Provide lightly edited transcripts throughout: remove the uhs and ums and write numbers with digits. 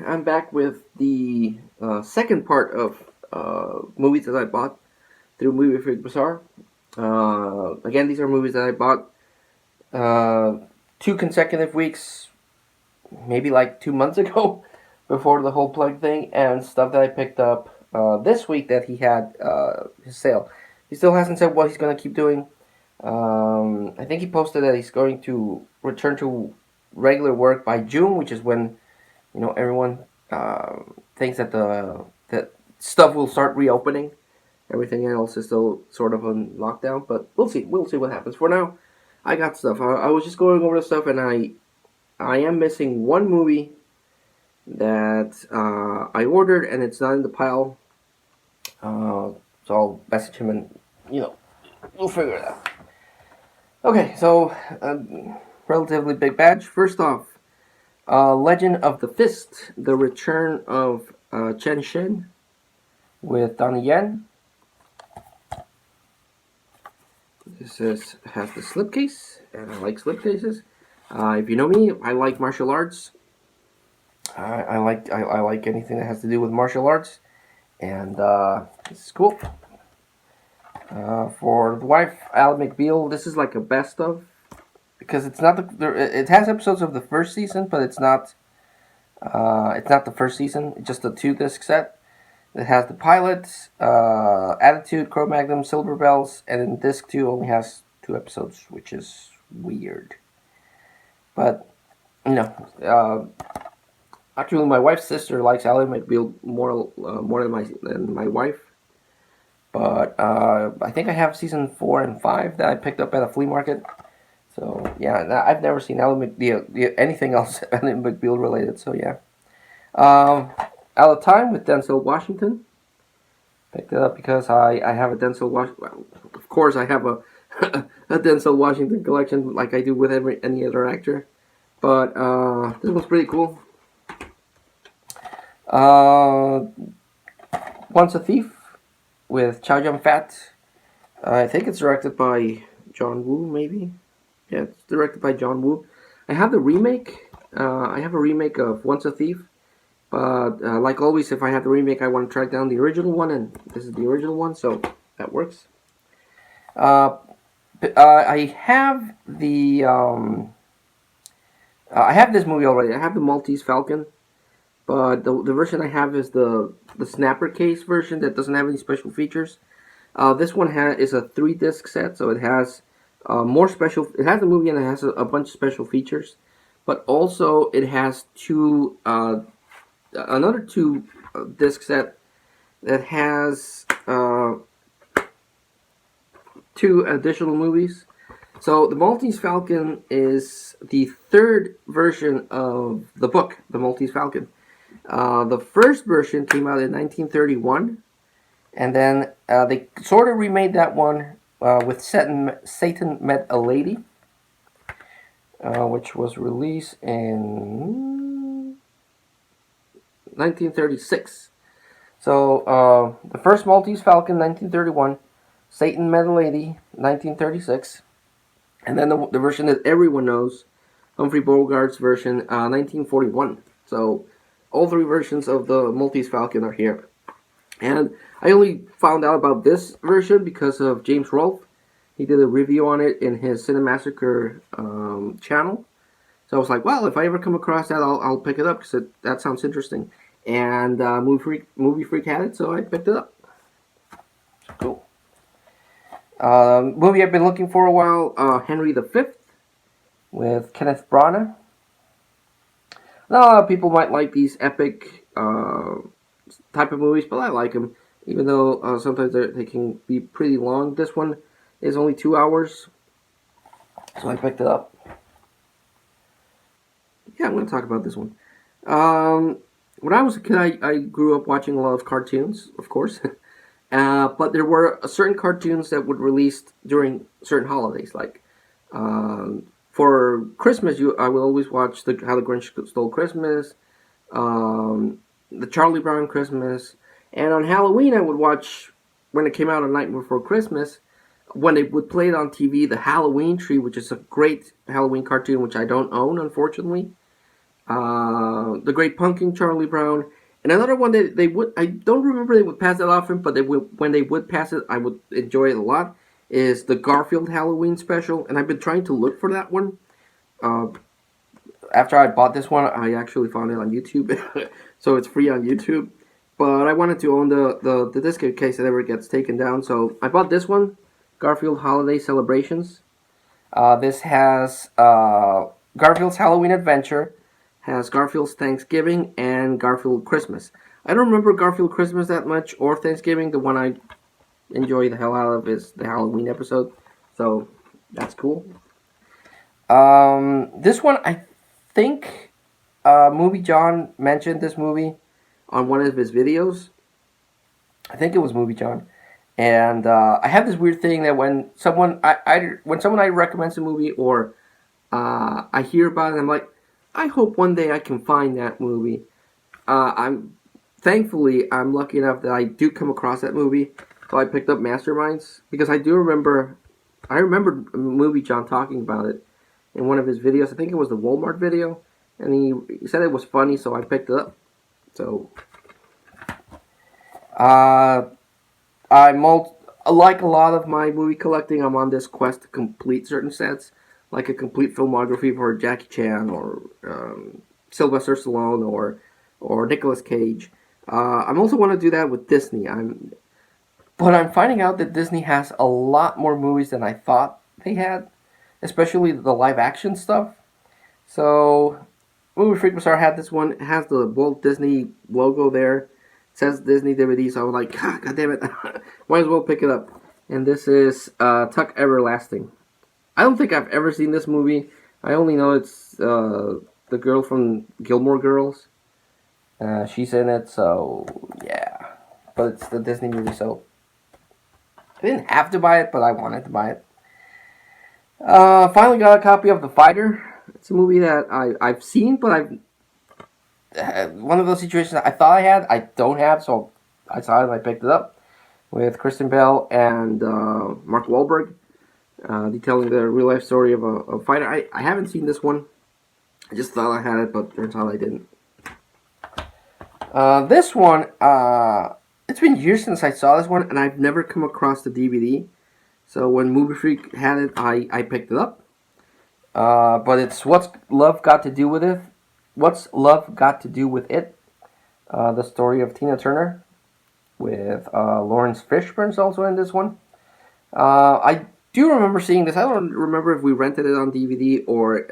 I'm back with the second part of movies that I bought through Movie Freak Bazaar. Again, these are movies that I bought 2 consecutive weeks, maybe like 2 months ago, before the whole plug thing, and stuff that I picked up this week that he had his sale. He still hasn't said what he's going to keep doing. I think he posted that he's going to return to regular work by June, which is when everyone thinks that that stuff will start reopening. Everything else is still sort of on lockdown, but we'll see. We'll see what happens. For now, I got stuff. I was just going over the stuff, and I am missing one movie that I ordered, and it's not in the pile. So I'll message him, and we'll figure it out. Okay, so relatively big batch. First off, Legend of the Fist: The Return of Chen Shen with Donnie Yen. This has the slipcase, and I like slipcases. If you know me, I like martial arts. I like anything that has to do with martial arts, and this is cool. For the wife, Ally McBeal, this is like a best of, because it's not it has episodes of the first season, but it's not the first season. It's just a 2-disc set. It has the pilot, Attitude, Cro-Magnon, Silver Bells, and then disc 2 only has 2 episodes, which is weird. But actually, my wife's sister likes Ally McBeal more than my wife. But I think I have season 4 and 5 that I picked up at a flea market. So yeah, I've never seen Ally McBeal, anything else Ally McBeal related. So yeah. Out of Time with Denzel Washington. Picked it up because I have a Denzel Washington. Well, of course, I have a a Denzel Washington collection like I do with any other actor. But this one's pretty cool. Once a Thief with Chow Yun-fat. I think it's directed by John Woo, maybe. Yeah, it's directed by John Woo. I have the remake. I have a remake of Once a Thief. But like always, if I have the remake, I want to track down the original one, and this is the original one, so that works. I have the I have this movie already. I have the Maltese Falcon, but the version I have is the snapper case version that doesn't have any special features. This one is a 3-disc set, so it has more special. It has the movie and it has a bunch of special features, but also it has another 2-disc set that has 2 additional movies. So the Maltese Falcon is the 3rd version of the book, The Maltese Falcon. The first version came out in 1931, and then they sort of remade that one with Satan Met a Lady, which was released in 1936. So the first Maltese Falcon, 1931, Satan Met a Lady, 1936, and then the version that everyone knows, Humphrey Bogart's version, 1941. So all 3 versions of the Maltese Falcon are here. And I only found out about this version because of James Rolfe. He did a review on it in his Cinemassacre channel. So I was like, well, if I ever come across that, I'll pick it up because that sounds interesting. And Movie Freak had it, so I picked it up. Cool. Movie I've been looking for a while, Henry V with Kenneth Branagh. Not a lot of people might like these epic type of movies, but I like them, even though sometimes they can be pretty long. This one is only 2 hours, so I picked it up. Yeah, I'm going to talk about this one. When I was a kid, I grew up watching a lot of cartoons, of course. But there were certain cartoons that would release during certain holidays. Like, for Christmas, I will always watch How the Grinch Stole Christmas, the Charlie Brown Christmas. And on Halloween, I would watch, when it came out a night before Christmas, when they would play it on TV, the Halloween Tree, which is a great Halloween cartoon, which I don't own, unfortunately. The Great Pumpkin, Charlie Brown, and another one that they would, I don't remember they would pass it often, but they would, when they would pass it, I would enjoy it a lot, is the Garfield Halloween special, and I've been trying to look for that one. Uh, After I bought this one, I actually found it on YouTube, so it's free on YouTube. But I wanted to own the disc in case it ever gets taken down, so I bought this one, Garfield Holiday Celebrations. This has Garfield's Halloween Adventure, has Garfield's Thanksgiving, and Garfield Christmas. I don't remember Garfield Christmas that much, or Thanksgiving. The one I enjoy the hell out of is the Halloween episode, so that's cool. This one, I think Movie John mentioned this movie on one of his videos. I think it was Movie John. And I have this weird thing that when someone I recommends a movie, or I hear about it, I'm like, I hope one day I can find that movie. I'm lucky enough that I do come across that movie, so I picked up Masterminds because I remember Movie John talking about it in one of his videos. I think it was the Walmart video, and he said it was funny, so I picked it up. So, like a lot of my movie collecting, I'm on this quest to complete certain sets, like a complete filmography for Jackie Chan or Sylvester Stallone or Nicolas Cage. I also want to do that with Disney. But I'm finding out that Disney has a lot more movies than I thought they had, especially the live action stuff. So, Movie Freak Bazaar had this one. It has the Walt Disney logo there. It says Disney DVD, so I was like, God damn it, might as well pick it up. And this is Tuck Everlasting. I don't think I've ever seen this movie. I only know it's the girl from Gilmore Girls. She's in it, so yeah. But it's the Disney movie, so I didn't have to buy it, but I wanted to buy it. Finally got a copy of The Fighter. It's a movie that I've seen, but I've one of those situations I thought I had, I don't have, so I saw it and I picked it up with Kristen Bell and Mark Wahlberg, detailing the real life story of a fighter. I haven't seen this one. I just thought I had it, but turns out I didn't. This one, it's been years since I saw this one, and I've never come across the DVD. So when Movie Freak had it, I picked it up. But it's What's Love Got to Do with It? What's Love Got to Do with It? The story of Tina Turner, with Lawrence Fishburne's also in this one. I do remember seeing this. I don't remember if we rented it on DVD or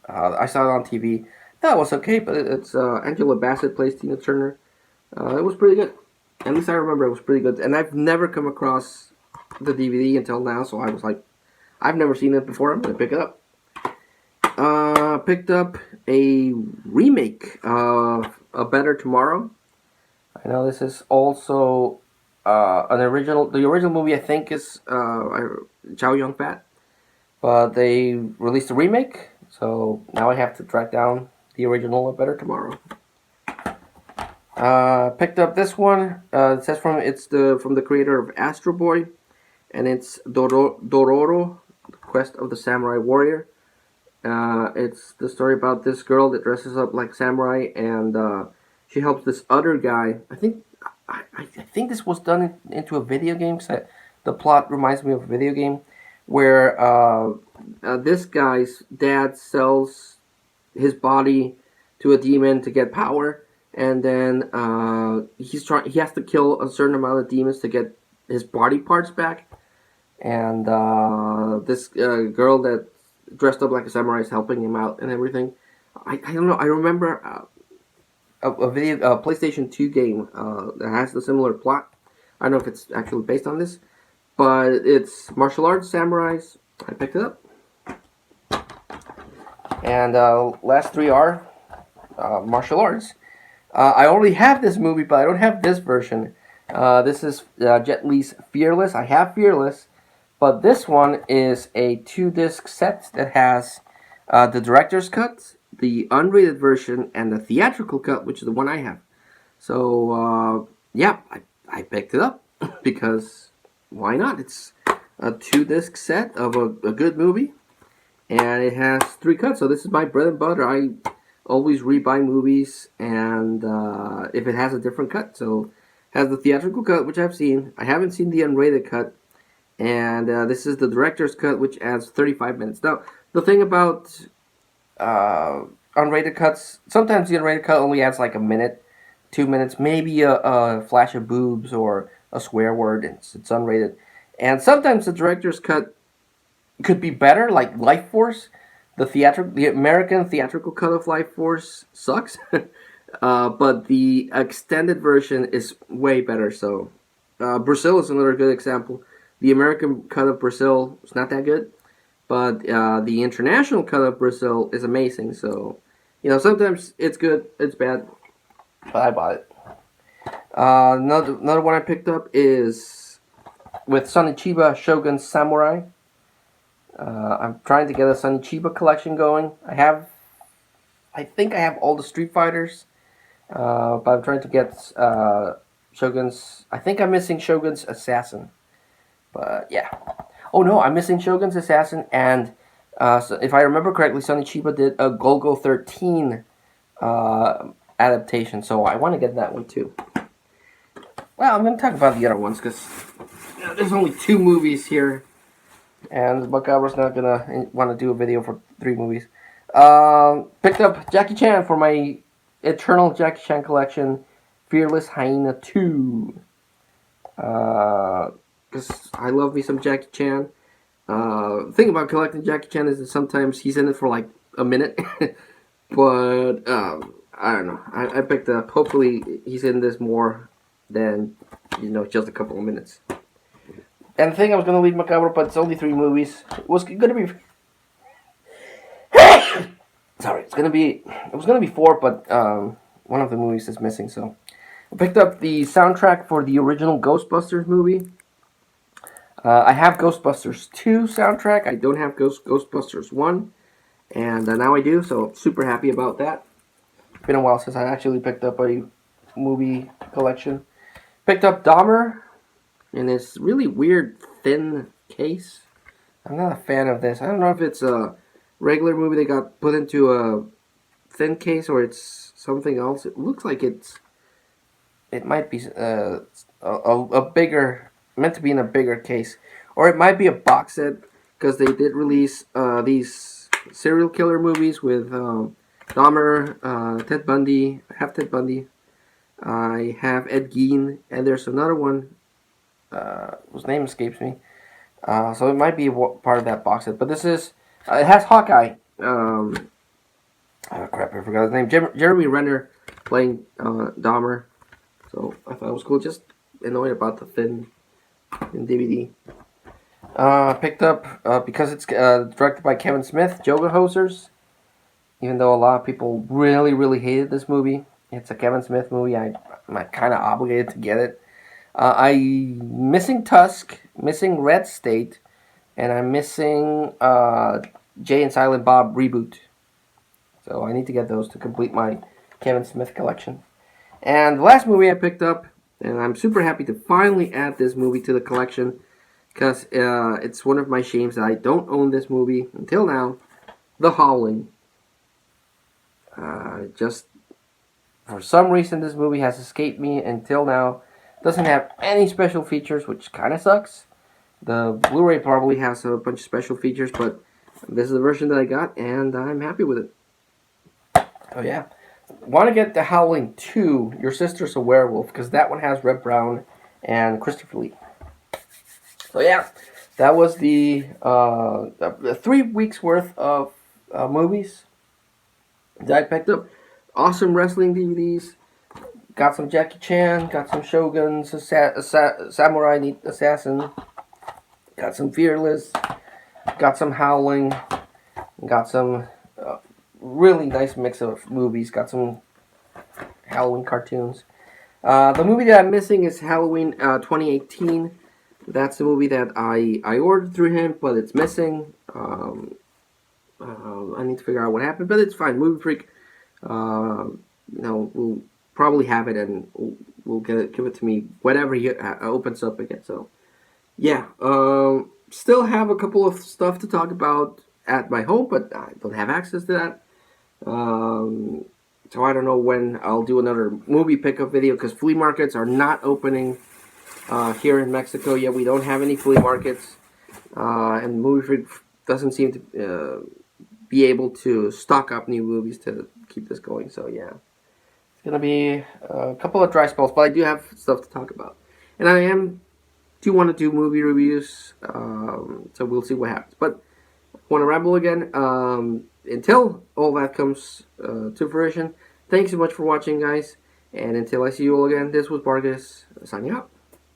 I saw it on TV. That was okay, but it's Angela Bassett plays Tina Turner. It was pretty good. At least I remember it was pretty good. And I've never come across the DVD until now, so I was like, I've never seen it before. I'm going to pick it up. Picked up a remake of A Better Tomorrow. I know this is also an original. The original movie, I think, is Chow Yun Fat, but they released a remake, so now I have to track down the original A Better Tomorrow. Picked up this one. It says from the creator of Astro Boy, and it's Dororo, the Quest of the Samurai Warrior. It's the story about this girl that dresses up like samurai, and she helps this other guy. I think this was done into a video game. So the plot reminds me of a video game where this guy's dad sells his body to a demon to get power, and then he has to kill a certain amount of demons to get his body parts back. And this girl that dressed up like a samurai is helping him out and everything. I don't know. I remember a PlayStation 2 game that has the similar plot. I don't know if it's actually based on this, but it's martial arts samurais. I picked it up. And last three are martial arts. I already have this movie, but I don't have this version. This is Jet Li's Fearless. I have Fearless, but this one is a 2-disc set that has the director's cut, the unrated version, and the theatrical cut, which is the one I have. So, yeah, I picked it up because why not? It's a 2-disc set of a good movie. and it has 3 cuts. So this is my bread and butter. I always rebuy movies, and if it has a different cut, so it has the theatrical cut, which I've seen. I haven't seen the unrated cut, and this is the director's cut, which adds 35 minutes. Now, the thing about uh, unrated cuts, sometimes the unrated cut only adds like a minute, 2 minutes, maybe a flash of boobs or a swear word. It's unrated, and sometimes the director's cut could be better, like Life Force. The American theatrical cut of Life Force sucks, but the extended version is way better. So, Brazil is another good example. The American cut of Brazil is not that good, but the international cut of Brazil is amazing. So, sometimes it's good, it's bad, but I bought it. Another one I picked up is with Sonny Chiba Shogun Samurai. I'm trying to get a Sonny Chiba collection going. I think I have all the Street Fighters, but I'm trying to get Shogun's. I think I'm missing Shogun's Assassin, but yeah. Oh no, I'm missing Shogun's Assassin, and so if I remember correctly, Sonny Chiba did a Golgo 13 adaptation, so I want to get that one too. Well, I'm going to talk about the other ones because there's only 2 movies here, and Macabro's not going to want to do a video for 3 movies. Picked up Jackie Chan for my eternal Jackie Chan collection, Fearless Hyena 2. Because I love me some Jackie Chan. The thing about collecting Jackie Chan is that sometimes he's in it for like a minute. But, I don't know. I picked up, hopefully he's in this more than, just a couple of minutes. And the thing I was going to leave Macabro, but it's only 3 movies. It was going to be... Sorry, it was going to be 4, but one of the movies is missing, so... I picked up the soundtrack for the original Ghostbusters movie. I have Ghostbusters 2 soundtrack. I don't have Ghostbusters 1. And now I do, so super happy about that. It's been a while since I actually picked up a movie collection. Picked up Dahmer in this really weird thin case. I'm not a fan of this. I don't know if it's a regular movie that got put into a thin case or it's something else. It looks like it might be a bigger, meant to be in a bigger case. Or it might be a box set, because they did release these serial killer movies with Dahmer, Ted Bundy. I have Ted Bundy. I have Ed Gein, and there's another one whose name escapes me. So it might be part of that box set. But this is, it has Hawkeye. Oh crap, I forgot his name. Jeremy Renner playing Dahmer. So I thought it was cool. Just annoyed about the thin DVD. Picked up, because it's directed by Kevin Smith, Yoga Hosers. Even though a lot of people really, really hated this movie, it's a Kevin Smith movie. I'm kind of obligated to get it. I'm missing Tusk, missing Red State, and I'm missing Jay and Silent Bob Reboot. So I need to get those to complete my Kevin Smith collection. And the last movie I picked up, and I'm super happy to finally add this movie to the collection, because it's one of my shames that I don't own this movie until now, The Howling. Just for some reason this movie has escaped me until now. Doesn't have any special features, which kind of sucks. The Blu-ray probably has a bunch of special features, but this is the version that I got, and I'm happy with it. Oh yeah. Want to get The Howling 2, Your Sister's a Werewolf, because that one has Reb Brown and Christopher Lee. So yeah, that was the 3 weeks worth of movies that I picked up. Awesome wrestling DVDs. Got some Jackie Chan. Got some Shogun's Samurai Assassin. Got some Fearless. Got some Howling. Got some really nice mix of movies. Got some Halloween cartoons. The movie that I'm missing is Halloween 2018. That's the movie that I ordered through him, but it's missing. I need to figure out what happened, but it's fine. Movie Freak, we'll probably have it, and we'll give it to me whenever he opens up again. So, yeah, still have a couple of stuff to talk about, at my home, but I don't have access to that. So I don't know when I'll do another movie pickup video because flea markets are not opening here in Mexico yet. We don't have any flea markets, and Movie Freak doesn't seem to be able to stock up new movies to keep this going. So yeah, it's gonna be a couple of dry spells, but I do have stuff to talk about, and I do want to do movie reviews. So we'll see what happens, but. Want to ramble again? Until all that comes to fruition, thanks so much for watching, guys. And until I see you all again, this was Vargas signing out.